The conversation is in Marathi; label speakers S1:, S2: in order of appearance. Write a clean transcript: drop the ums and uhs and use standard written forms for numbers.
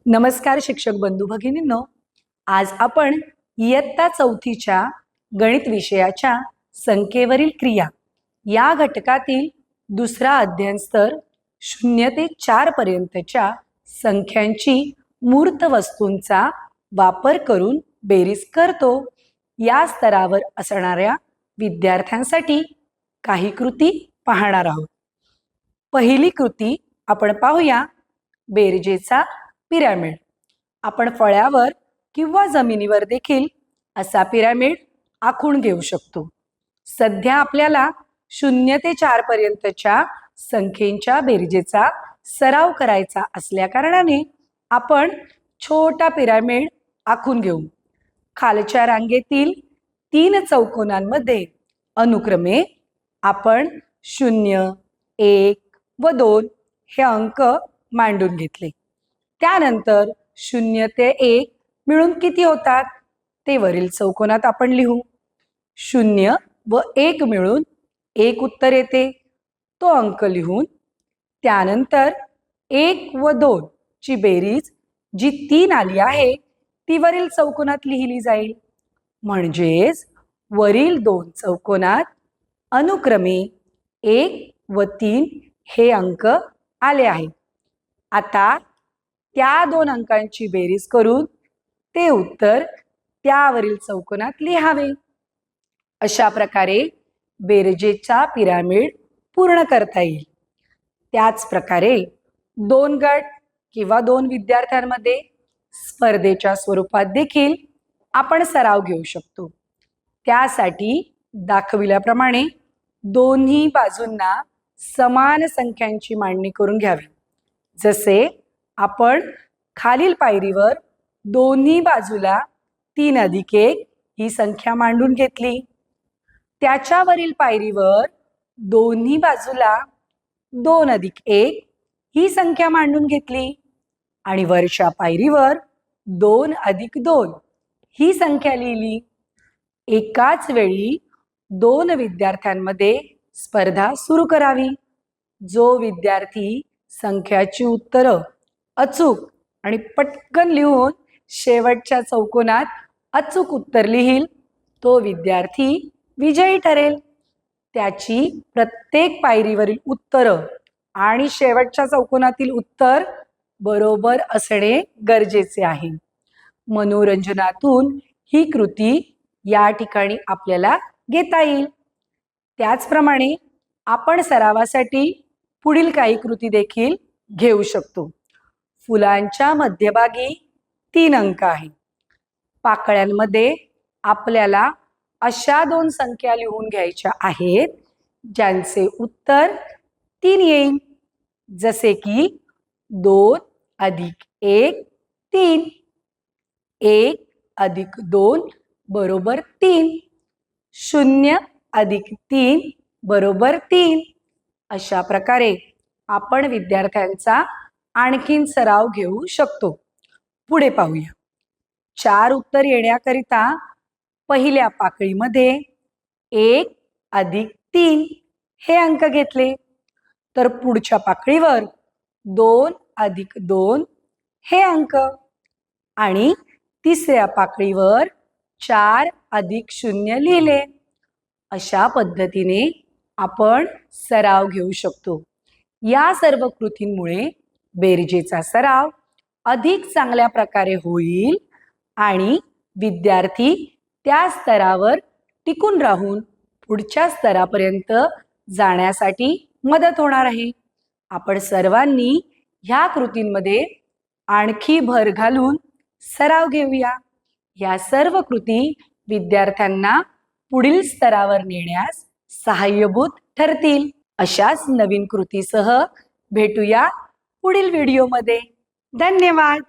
S1: नमस्कार शिक्षक बंधू भगिनींनो, आज आपण इयत्ता चौथीच्या गणित विषयाच्या संख्येवरील क्रिया या घटकातील दुसरा अध्ययन स्तर 0 ते 4 पर्यंतच्या संख्यांची मूर्त वस्तूंचा वापर करून बेरीज करतो या स्तरावर असणाऱ्या विद्यार्थ्यांसाठी काही कृती पाहणार आहोत। पहिली कृती आपण पाहूया, बेरजेचा पिरॅमिड। आपण फळ्यावर किंवा जमिनीवर देखील असा पिरॅमिड आखून घेऊ शकतो। सध्या आपल्याला 0 ते 4 पर्यंतच्या संख्येच्या बेरजेचा सराव करायचा असल्या कारणाने आपण छोटा पिरॅमिड आखून घेऊ। खालच्या रांगेतील 3 चौकोनांमध्ये अनुक्रमे आपण 0, 1 व 2 हे अंक मांडून घेतले। त्यानंतर 0 ते 1 मिळून किती होतात ते वरील चौकोनात आपण लिहू। 0 व 1 मिळून 1 उत्तर येते, तो अंक लिहून त्यानंतर 1 व 2 ची बेरीज जी 3 आली आहे ती वरील चौकोनात लिहिली जाईल। म्हणजेच वरील 2 चौकोनात अनुक्रमे 1 व 3 हे अंक आले आहेत। आता त्या 2 अंकांची बेरीज करून ते उत्तर त्यावरील चौकोनात लिहावे। अशा प्रकारे बेरजेचा पिरॅमिड पूर्ण करता येईल। त्याच प्रकारे 2 गट किंवा 2 विद्यार्थ्यांमध्ये स्पर्धेच्या स्वरूपात देखील आपण सराव घेऊ शकतो। त्यासाठी दाखविल्याप्रमाणे दोन्ही बाजूंना समान संख्यांची मांडणी करून घ्यावी। जसे आपण खालील पायरीवर दोन्ही बाजूला 3 अधिक 1 ही संख्या मांडून घेतली। त्याच्यावरील पायरीवर दोन्ही बाजूला 2 अधिक 1 ही संख्या मांडून घेतली आणि वरच्या पायरीवर 2 अधिक 2 ही संख्या लिहिली। एकाच वेळी 2 विद्यार्थ्यांमध्ये स्पर्धा सुरू करावी। जो विद्यार्थी संख्याची उत्तरं अचूक आणि पटकन लिहून शेवटच्या चौकोनात अचूक उत्तर लिहिल तो विद्यार्थी विजयी ठरेल। त्याची प्रत्येक पायरीवरील उत्तरं आणि शेवटच्या चौकोनातील उत्तर बरोबर असणे गरजेचे आहे। मनोरंजनातून ही कृती या ठिकाणी आपल्याला घेता येईल। त्याचप्रमाणे आपण सरावासाठी पुढील काही कृती देखील घेऊ शकतो। फुलांच्या मध्यभागी 3 अंक आहेत। पाकळ्यांमध्ये आपल्याला अशा 2 संख्या लिहून घ्यायच्या आहेत ज्यांचे उत्तर 3 येईल। जसे की 2 अधिक 1 3, 1 अधिक 2 बरोबर 3, 0 अधिक 3 बरोबर 3। अशा प्रकारे आपण विद्यार्थ्यांचा आणखीन सराव घेऊ शकतो। पुढे पाहूया। 4 उत्तर येण्याकरिता पहिल्या पाकळीमध्ये 1 अधिक 3 हे अंक घेतले, तर पुढच्या पाकळीवर 2 अधिक 2 हे अंक आणि तिसऱ्या पाकळीवर 4 अधिक 0 लिहिले। अशा पद्धतीने आपण सराव घेऊ शकतो। या सर्व कृतींमुळे बेरजेचा सराव अधिक चांगल्या प्रकारे होईल आणि विद्यार्थी त्या स्तरावर टिकून राहून पुढच्या स्तरापर्यंत जाण्यासाठी मदत होणार आहे। आपण सर्वांनी ह्या कृतींमध्ये आणखी भर घालून सराव घेऊया। या सर्व कृती विद्यार्थ्यांना पुढील स्तरावर नेण्यास सहाय्यभूत ठरतील। अशाच नवीन कृतीसह भेटूया पुढील व्हिडिओमध्ये। धन्यवाद।